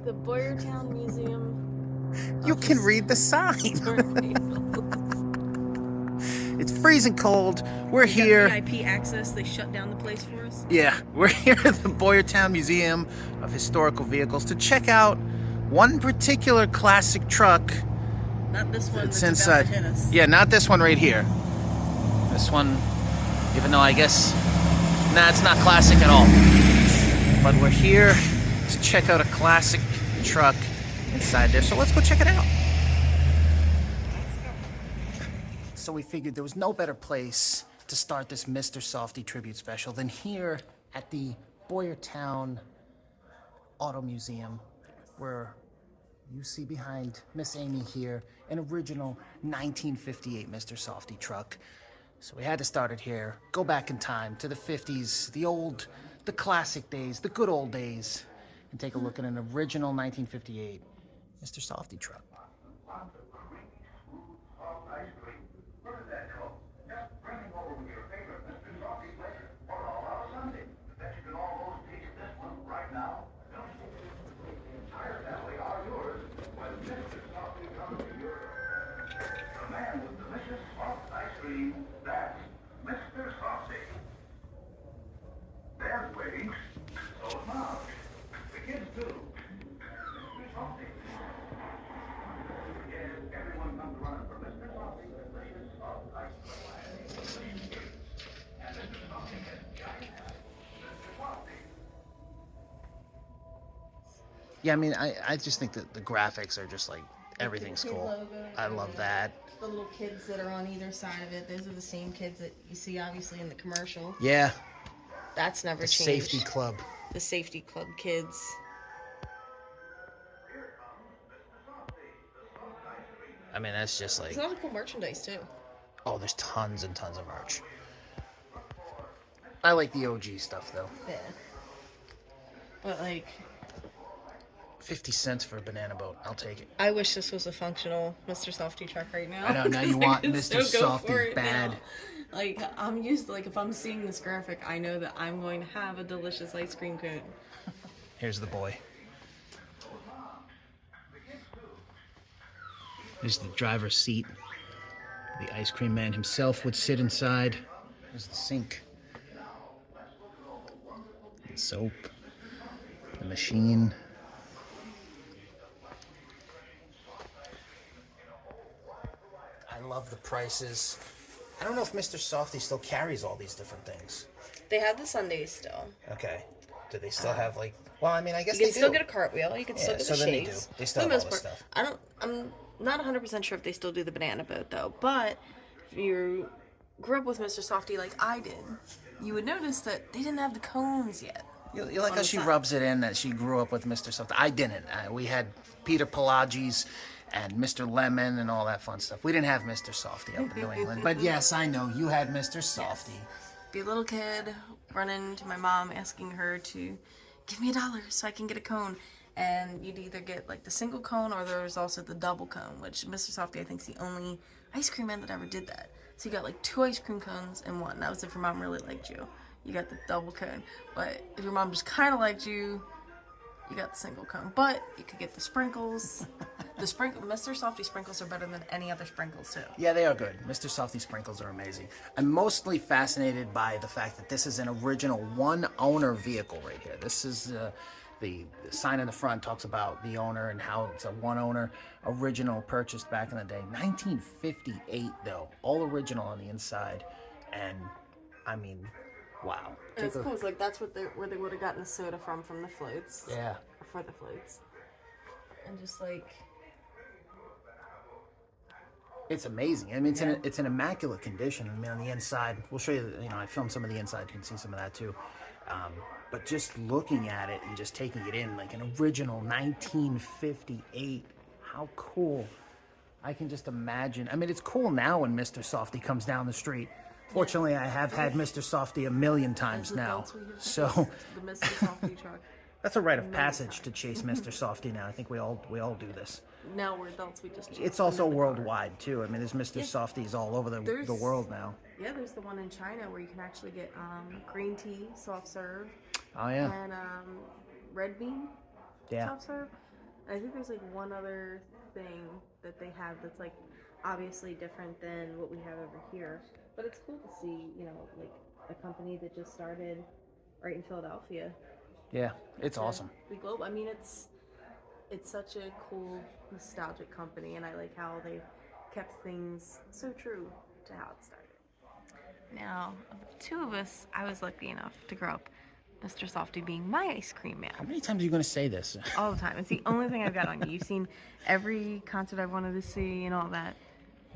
The Boyerstown Museum. You can read the sign. It's freezing cold. We're here. VIP access. They shut down the place for us. Yeah, we're here at the Boyerstown Museum of Historical Vehicles to check out one particular classic truck. Not this one It's that's inside. about to hit us. Yeah, not this one right here. This one, even though I guess, nah, it's not classic at all. But we're here to check out a classic truck inside there. So let's go check it out. So we figured there was no better place to start this Mister Softee tribute special than here at the Boyerstown Auto Museum, where you see behind Miss Amy here an original 1958 Mister Softee truck. So we had to start it here, go back in time to the 50s, the classic days, the good old days, and take a look at an original 1958 Mister Softee truck. That's Mister Softee. They're waiting, so is Mom. The kids too. Mister Softee. Yes, everyone comes running for Mister Softee, the delicious soft ice cream. And Mister Softee has giant hats. Mister Softee. Yeah, I mean, I just think that the graphics are just like, everything's cool. I love that. The little kids that are on either side of it, those are the same kids that you see obviously in the commercial. Yeah, That's never the changed. safety club. The safety club kids. I mean, that's just like, There's a lot of cool merchandise too. oh, there's tons and tons of merch. I like the OG stuff though. Yeah. But like, 50 cents for a banana boat. I'll take it. I wish this was a functional Mister Softee truck right now. I know, now you 'cause I want could Mister still go Softee for it bad. now. Like, I'm used to, like, if I'm seeing this graphic, I know that I'm going to have a delicious ice cream cone. Here's the boy. There's the driver's seat. The ice cream man himself would sit inside. There's the sink. The soap. The machine. I love the prices. I don't know if Mister Softee still carries all these different things. They have the Sundays still. Okay. Do they still have like? Well, I mean, I guess You they can still do. get a cartwheel. You can still Yeah, get so the then they do. shades. They still For have the all most this part, stuff. I'm not 100% sure if they still do the banana boat though. But if you grew up with Mister Softee like I did, you would notice that they didn't have the cones yet. You like on how the she side. rubs it in that she grew up with Mister Softee. I didn't. We had Peter Pelagis and Mr. Lemon and all that fun stuff. We didn't have Mister Softee up in New England. But yes, I know you had Mister Softee. Be a little kid running to my mom asking her to give me $1 so I can get a cone. And you'd either get like the single cone or there was also the double cone, which Mister Softee I think is the only ice cream man that ever did that. So you got like 2 ice cream cones in one. That was if your mom really liked you. You got the double cone. But if your mom just kind of liked you, you got the single cone. But you could get the sprinkles. Mister Softee sprinkles are better than any other sprinkles too. Yeah, they are good. Mister Softee sprinkles are amazing. I'm mostly fascinated by the fact that this is an original one-owner vehicle right here. This is the sign in the front talks about the owner and how it's a one-owner original purchased back in the day. 1958 though, all original on the inside, and I mean, wow. And it's cool. It's like that's where they would have gotten the soda from the floats. Yeah. Or for the floats. And just like. It's amazing. I mean, it's an immaculate condition. I mean, on the inside, we'll show you. You know, I filmed some of the inside. You can see some of that too. But just looking at it and just taking it in, like an original 1958. How cool! I can just imagine. I mean, it's cool now when Mister Softee comes down the street. Fortunately, I have had Mister Softee a million times now, so The Mister Softee truck. that's a rite of passage to chase Mister Softee now. I think we all do this. Now we're adults, we just. It's also worldwide too. I mean, there's Mister Softees all over the world now. Yeah, there's the one in China where you can actually get green tea, soft serve, Oh yeah, and red bean, yeah. soft serve. I think there's like one other thing that they have that's like obviously different than what we have over here. But it's cool to see, you know, like a company that just started right in Philadelphia. Yeah, it's awesome. The Globe. I mean, it's such a cool, nostalgic company, and I like how they've kept things so true to how it started. Now, of the two of us, I was lucky enough to grow up Mister Softee being my ice cream man. How many times are you going to say this? All the time. It's the only thing I've got on you. You've seen every concert I've wanted to see and all that.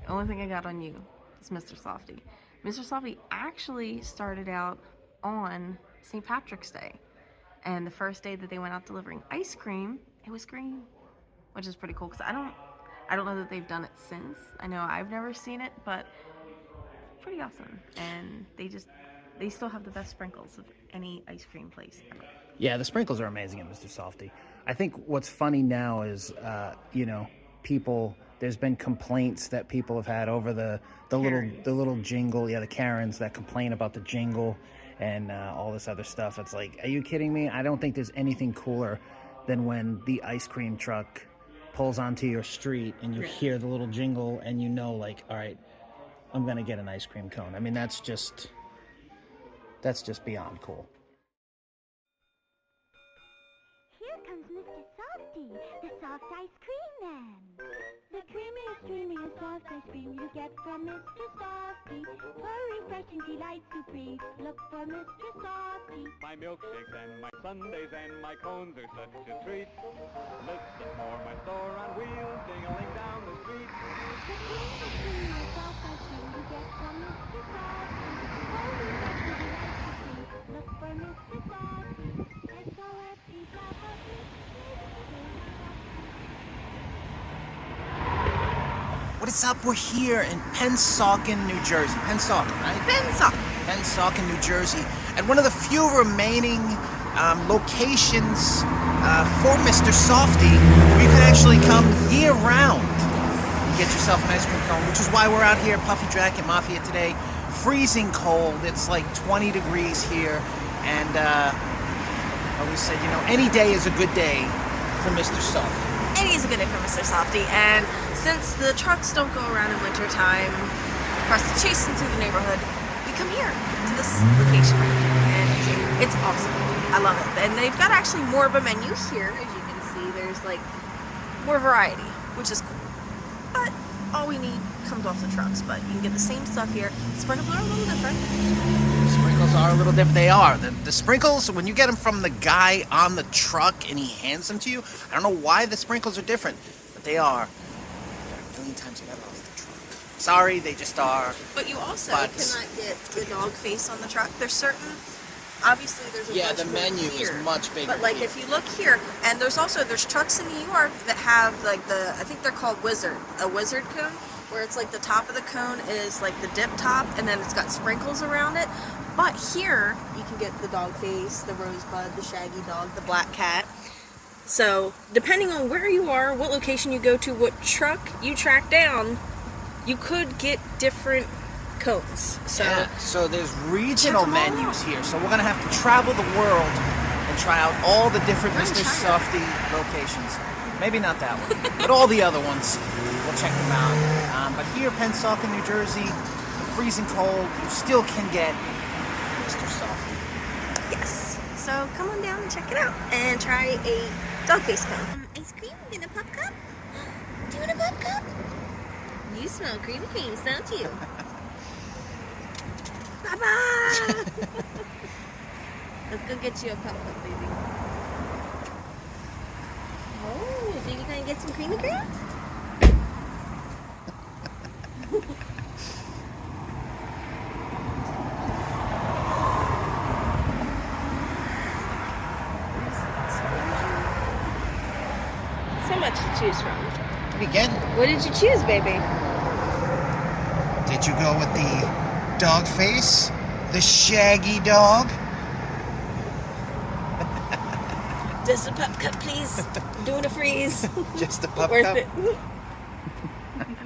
The only thing I got on you is Mister Softee. Mister Softee actually started out on St. Patrick's Day. And the first day that they went out delivering ice cream, it was green, which is pretty cool because I don't know that they've done it since. I know I've never seen it, but pretty awesome. And they still have the best sprinkles of any ice cream place ever. Yeah, the sprinkles are amazing at Mister Softee. I think what's funny now is, you know, there's been complaints that people have had over the little jingle, the Karens that complain about the jingle and all this other stuff. It's like, are you kidding me? I don't think there's anything cooler than when the ice cream truck pulls onto your street and you hear the little jingle and you know, like, all right, I'm gonna get an ice cream cone. I mean, that's just beyond cool. Here comes Mr. Softee, the soft ice cream man. The creamiest, dreamiest soft ice cream you get from Mr. Softee. For refreshing delight supreme, look for Mr. Softee. My milkshakes and my sundaes and my cones are such a treat. Listen for my store on wheels, ding-a-ling down the street. The creamiest, dreamiest soft ice cream you get from Mr. Softee. For refreshing delight supreme, look for Mr. Softee. S-O-F-T-E. What is up? We're here in Pennsauken, New Jersey. Pennsauken, right? Pennsauken, New Jersey. And one of the few remaining locations for Mister Softee where you can actually come year-round and get yourself an ice cream cone, which is why we're out here, Puffy Jacket Mafia today. Freezing cold. It's like 20 degrees here. And I always said, you know, any day is a good day for Mister Softee. Any is a good day for Mister Softee, and since the trucks don't go around in winter time for us to chase them through the neighborhood, we come here to this location right here, and it's awesome. I love it. And they've got actually more of a menu here, as you can see. There's like more variety, which is cool. But all we need comes off the trucks, but you can get the same stuff here. Sprinkles are a little different. Sprinkles are a little different. They are. The sprinkles, when you get them from the guy on the truck and he hands them to you, I don't know why the sprinkles are different, but they are. They're a million times better off the truck. Sorry, they just are. But you also cannot get the dog face on the truck. There's certain, obviously there's a bunch the menu here, is much bigger. But like here. if you look here, and there's trucks in New York that have like I think they're called a wizard cone, where it's like the top of the cone is like the dip top, and then it's got sprinkles around it. But here, you can get the dog face, the rosebud, the shaggy dog, the black cat. So, depending on where you are, what location you go to, what truck you track down, you could get different cones. So, so there's regional menus here. So we're going to have to travel the world and try out all the different Mister Softee locations. Maybe not that one, but all the other ones. We'll check them out. But here, Pennsauken, New Jersey, freezing cold, you still can get Mister Softee. yes. So come on down and check it out and try a dog face cone. Ice cream in a pup cup? Do you want a pup cup? You smell creamy creams, don't you? Bye-bye! Let's go get you a pup cup, baby. Oh, so you gonna get some creamy creams? So much to choose from. Again, What did you choose, baby? did you go with the dog face? The shaggy dog? Just a pup cup, please. Doing a freeze. Just the pup Worth cup? it.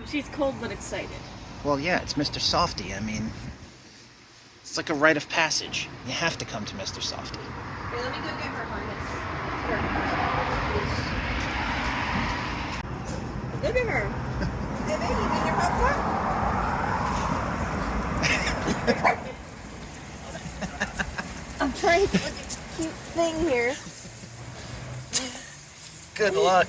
She's cold but excited. Well, yeah, it's Mister Softee. I mean, it's like a rite of passage. You have to come to Mister Softee. Here, let me go get her harness. Look at her. Hey, baby, you eat your popcorn? I'm trying to look at a cute thing here. Good luck.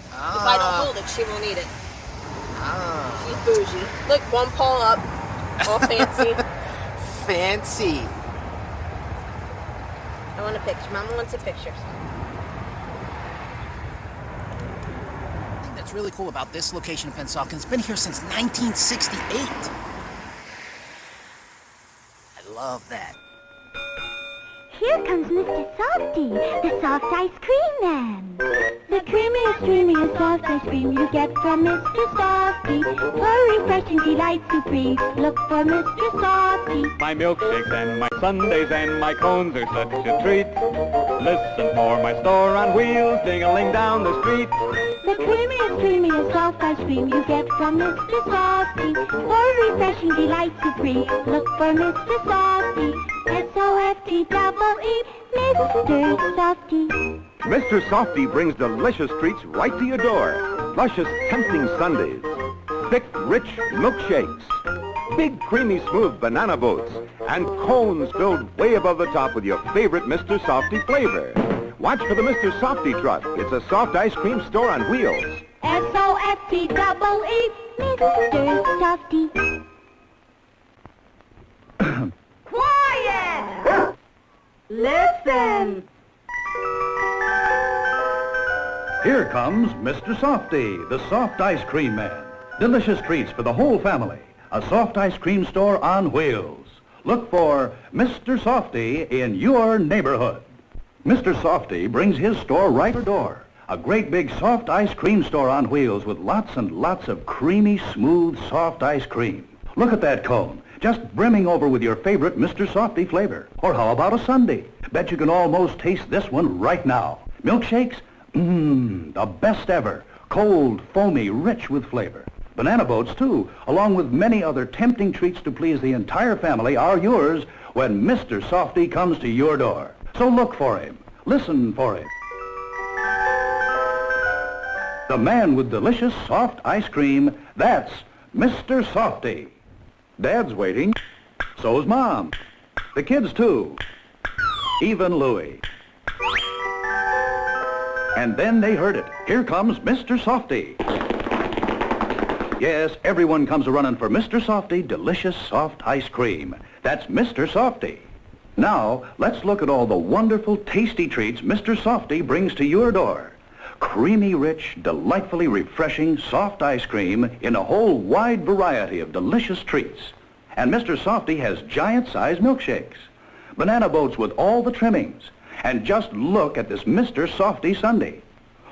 If I don't hold it, she won't eat it. She's bougie. Look, one paw up. All fancy. Fancy. I want a picture. Mama wants a picture. The thing that's really cool about this location in Pennsauken, it's been here since 1968. I love that. Here comes Mister Softee, the soft ice cream man. The creamiest soft ice cream you get from Mister Softee. For refreshing delight supreme, look for Mister Softee. My milkshakes and my sundaes and my cones are such a treat. Listen for my store on wheels, ding-a-ling down the street. The creamiest soft ice cream you get from Mister Softee. For refreshing delight supreme, look for Mister Softee. S-O-F-T-E-E, Mister Softee. Mr. Softee brings delicious treats right to your door. Luscious, tempting sundaes, thick, rich milkshakes, big, creamy, smooth banana boats, and cones filled way above the top with your favorite Mr. Softee flavor. Watch for the Mr. Softee truck. It's a soft ice cream store on wheels. S-O-F-T-E-E, Mister Softee. Quiet! Listen! Here comes Mr. Softee, the soft ice cream man. Delicious treats for the whole family. A soft ice cream store on wheels. Look for Mr. Softee in your neighborhood. Mr. Softee brings his store right to your door. A great big soft ice cream store on wheels with lots and lots of creamy, smooth, soft ice cream. Look at that cone, just brimming over with your favorite Mr. Softee flavor. Or how about a sundae? Bet you can almost taste this one right now. Milkshakes? The best ever. Cold, foamy, rich with flavor. Banana boats, too, along with many other tempting treats to please the entire family, are yours when Mr. Softee comes to your door. So look for him. Listen for him. The man with delicious soft ice cream, that's Mr. Softee. Dad's waiting. So's Mom. The kids, too. Even Louie. And then they heard it. Here comes Mr. Softee. Yes, everyone comes a-running for Mr. Softee delicious soft ice cream. That's Mr. Softee. Now, let's look at all the wonderful, tasty treats Mr. Softee brings to your door. Creamy, rich, delightfully refreshing soft ice cream in a whole wide variety of delicious treats. And Mr. Softee has giant-sized milkshakes, banana boats with all the trimmings, and just look at this Mr. Softee sundae.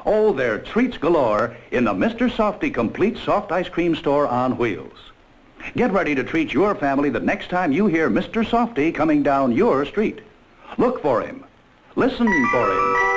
Oh, they're treats galore in the Mr. Softee Complete Soft Ice Cream Store on wheels. Get ready to treat your family the next time you hear Mr. Softee coming down your street. Look for him. Listen for him.